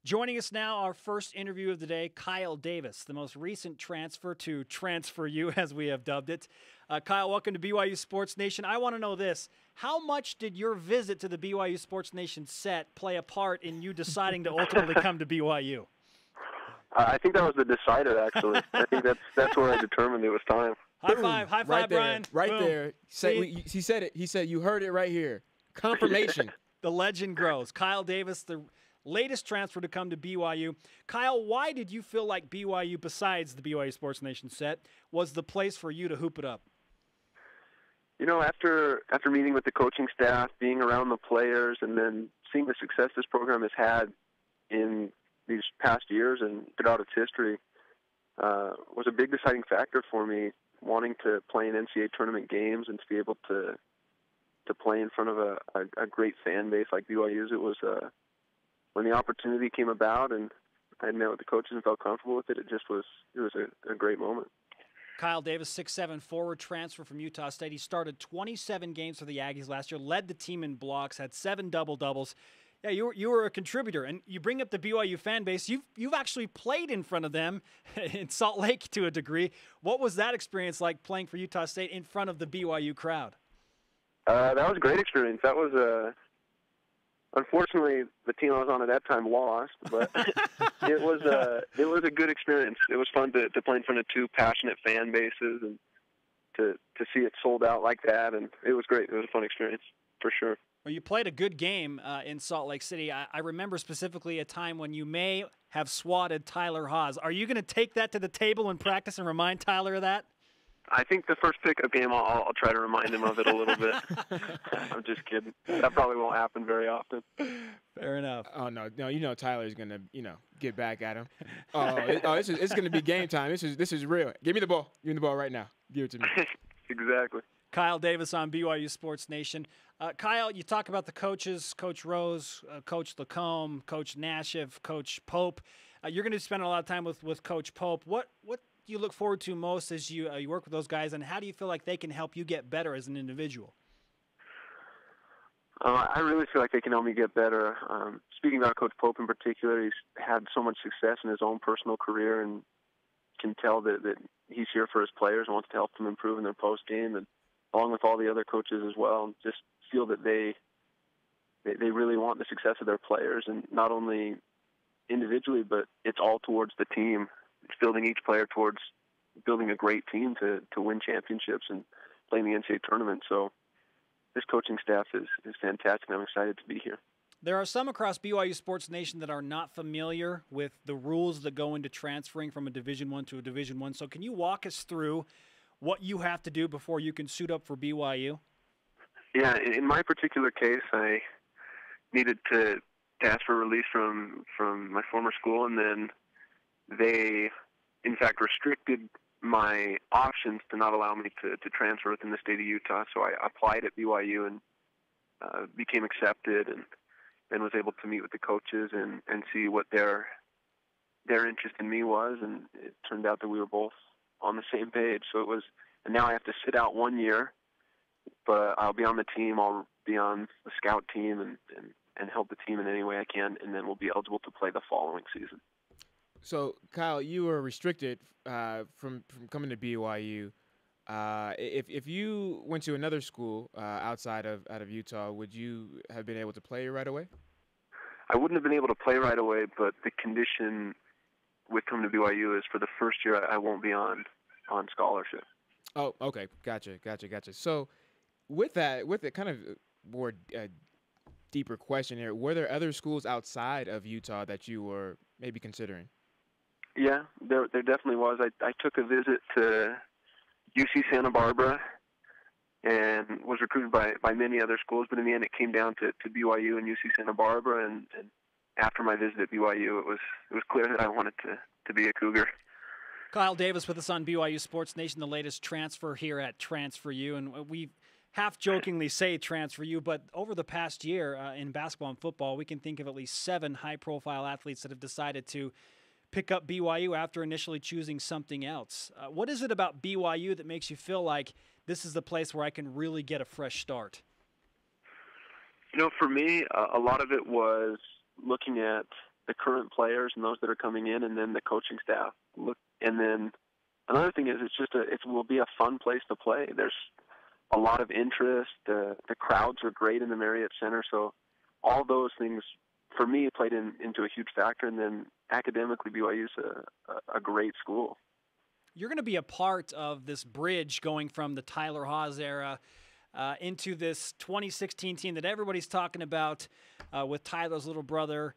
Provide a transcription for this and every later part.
Joining us now, our first interview of the day, Kyle Davis, the most recent transfer to Transfer U, as we have dubbed it. Kyle, welcome to BYU Sports Nation. I want to know this. How much did your visit to the BYU Sports Nation set play a part in you deciding to ultimately come to BYU? I think that was the decider, actually. I think that's where I determined it was time. High five, right there, Brian. Right Boom. there. He said it. He said, you heard it right here. Confirmation. The legend grows. Kyle Davis, the latest transfer to come to BYU. Kyle, why did you feel like BYU, besides the BYU Sports Nation set, was the place for you to hoop it up? You know, after meeting with the coaching staff, being around the players, and then seeing the success this program has had in these past years and throughout its history, was a big deciding factor for me, wanting to play in NCAA tournament games and to be able to play in front of a great fan base like BYU's. It was when the opportunity came about and I met with the coaches and felt comfortable with it. It was a great moment. Kyle Davis, 6'7" forward transfer from Utah State. He started 27 games for the Aggies last year, led the team in blocks, had 7 double-doubles. Yeah, you were a contributor, and you bring up the BYU fan base. You've actually played in front of them in Salt Lake to a degree. What was that experience like, playing for Utah State in front of the BYU crowd? That was a great experience. That was unfortunately, the team I was on at that time lost, but it was a good experience. It was fun to play in front of 2 passionate fan bases and to see it sold out like that, and it was great. It was a fun experience for sure. Well, you played a good game in Salt Lake City. I remember specifically a time when you may have swatted Tyler Haws. Are you going to take that to the table in practice and remind Tyler of that? I think the first pickup game, I'll try to remind him of it a little bit. I'm just kidding. That probably won't happen very often. Fair enough. Oh, no, you know Tyler's going to, get back at him. It's going to be game time. This is real. Give me the ball. Give me the ball right now. Give it to me. Exactly. Kyle Davis on BYU Sports Nation. Kyle, you talk about the coaches, Coach Rose, Coach Lacombe, Coach Nashif, Coach Pope. You're going to spend a lot of time with Coach Pope. What do you look forward to most as you work with those guys, and how do you feel like they can help you get better as an individual? I really feel like they can help me get better. Speaking about Coach Pope in particular, he's had so much success in his own personal career and can tell that he's here for his players and wants to help them improve in their post game, and along with all the other coaches as well, and just feel that they really want the success of their players, and not only individually, but it's all towards the team. It's building each player towards building a great team to win championships and play in the NCAA tournament. So this coaching staff is fantastic, and I'm excited to be here. There are some across BYU Sports Nation that are not familiar with the rules that go into transferring from a Division I to a Division I. So can you walk us through what you have to do before you can suit up for BYU? Yeah, in my particular case, I needed to ask for release from my former school, and then they, in fact, restricted my options to not allow me to transfer within the state of Utah. So I applied at BYU and became accepted, and then was able to meet with the coaches and see what their interest in me was, and it turned out that we were both on the same page. So it was, and now I have to sit out 1 year, but I'll be on the team. I'll be on the scout team and help the team in any way I can, and then we'll be eligible to play the following season. So, Kyle, you were restricted from coming to BYU. If you went to another school outside of Utah, would you have been able to play right away? I wouldn't have been able to play right away, but the condition with coming to BYU is for the first year I won't be on scholarship. Oh, okay, gotcha. So, with the kind of more deeper question here, were there other schools outside of Utah that you were maybe considering? Yeah, there definitely was. I took a visit to UC Santa Barbara and was recruited by many other schools, but in the end it came down to BYU and UC Santa Barbara, and after my visit at BYU, it was clear that I wanted to be a Cougar. Kyle Davis with us on BYU Sports Nation, the latest transfer here at Transfer U, and we half-jokingly say Transfer U, but over the past year in basketball and football, we can think of at least 7 high-profile athletes that have decided to pick up BYU after initially choosing something else. What is it about BYU that makes you feel like this is the place where I can really get a fresh start? For me, a lot of it was looking at the current players and those that are coming in, and then the coaching staff. And then another thing is it will be a fun place to play. There's a lot of interest. The crowds are great in the Marriott Center, so all those things for me played into a huge factor. And then academically, BYU's a great school. You're going to be a part of this bridge going from the Tyler Haws era into this 2016 team that everybody's talking about, with Tyler's little brother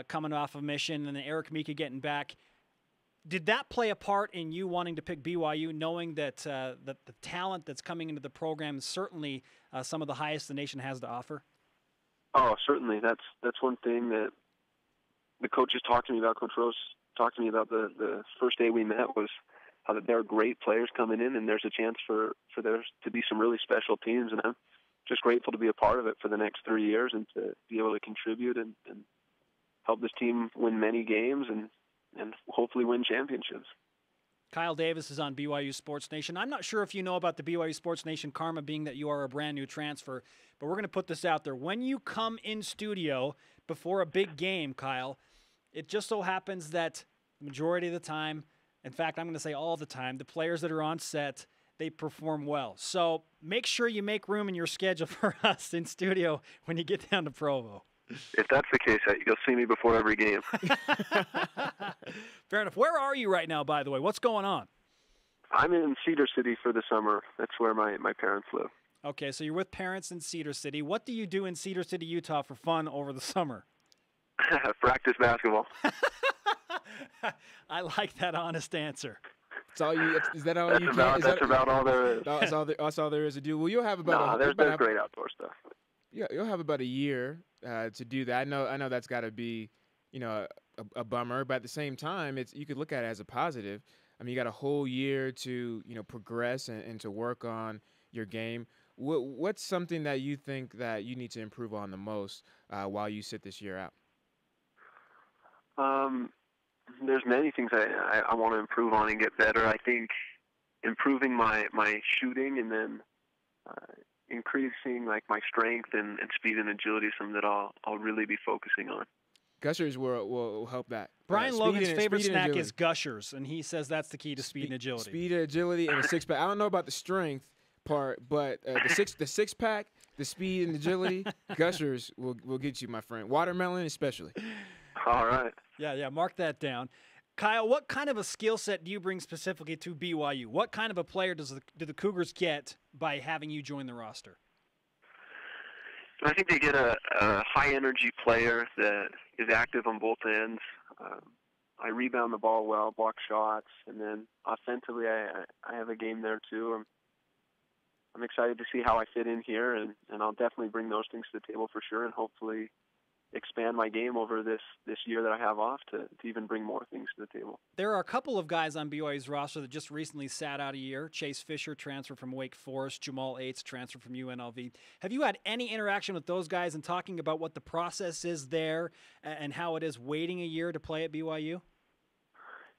coming off a mission and then Eric Mika getting back. Did that play a part in you wanting to pick BYU, knowing that the talent that's coming into the program is certainly some of the highest the nation has to offer? Oh, certainly. That's one thing that the coaches talked to me about. Coach Rose talked to me about the first day we met, was how that there are great players coming in, and there's a chance for there to be some really special teams. And I'm just grateful to be a part of it for the next 3 years and to be able to contribute and help this team win many games and hopefully win championships. Kyle Davis is on BYU Sports Nation. I'm not sure if you know about the BYU Sports Nation karma, being that you are a brand new transfer, but we're going to put this out there. When you come in studio before a big game, Kyle, it just so happens that the majority of the time, in fact, I'm going to say all the time, the players that are on set, they perform well. So make sure you make room in your schedule for us in studio when you get down to Provo. If that's the case, you'll see me before every game. Fair enough. Where are you right now, by the way? What's going on? I'm in Cedar City for the summer. That's where my parents live. Okay, so you're with parents in Cedar City. What do you do in Cedar City, Utah for fun over the summer? Practice basketball. I like that honest answer. That's all you. Is that all that's you about, can? That's about all there is. That's all there is to do. Well, you'll have about. There's great outdoor stuff. Yeah, you'll have about a year to do that. I know that's got to be, a bummer, but at the same time, you could look at it as a positive. I mean, you got a whole year to progress and to work on your game. What's something that you think that you need to improve on the most while you sit this year out? There's many things I want to improve on and get better. I think improving my shooting, and then increasing like my strength and speed and agility is something that I'll really be focusing on. Gushers will help that. Brian Logan's favorite snack is Gushers, and he says that's the key to speed and agility. Speed, agility, and a six-pack. I don't know about the strength part, but the six-pack, the speed and agility, Gushers will get you, my friend. Watermelon especially. All right. Yeah, mark that down. Kyle, what kind of a skill set do you bring specifically to BYU? What kind of a player do the Cougars get by having you join the roster? I think they get a high-energy player that is active on both ends. I rebound the ball well, block shots, and then offensively I have a game there too. I'm excited to see how I fit in here, and I'll definitely bring those things to the table for sure, and hopefully expand my game over this year that I have off to even bring more things to the table. There are a couple of guys on BYU's roster that just recently sat out a year. Chase Fisher, transfer from Wake Forest. Jamal Aites, transfer from UNLV. Have you had any interaction with those guys and talking about what the process is there and how it is waiting a year to play at BYU?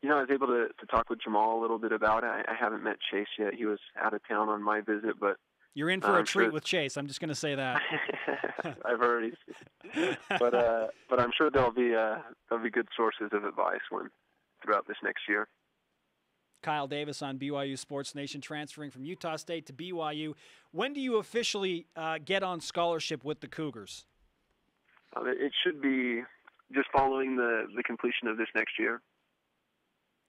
I was able to talk with Jamal a little bit about it. I haven't met Chase yet. He was out of town on my visit, but you're in for a treat with Chase. I'm just going to say that. I've already seen. But I'm sure there'll be good sources of advice throughout this next year. Kyle Davis on BYU Sports Nation, transferring from Utah State to BYU. When do you officially get on scholarship with the Cougars? It should be just following the completion of this next year.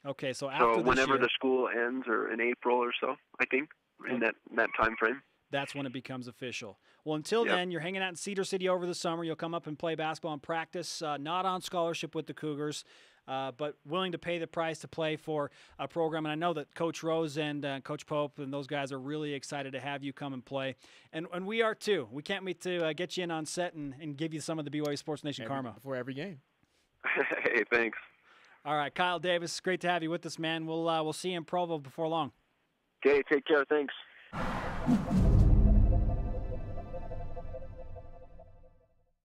Okay, so after whenever this year, the school ends, or in April or so, I think, in that time frame. That's when it becomes official. Well, until then, you're hanging out in Cedar City over the summer. You'll come up and play basketball and practice, not on scholarship with the Cougars, but willing to pay the price to play for a program. And I know that Coach Rose and Coach Pope and those guys are really excited to have you come and play. And we are too. We can't wait to get you in on set and give you some of the BYU Sports Nation karma. Before every game. Hey, thanks. All right, Kyle Davis, it's great to have you with us, man. We'll see you in Provo before long. Okay, take care. Thanks.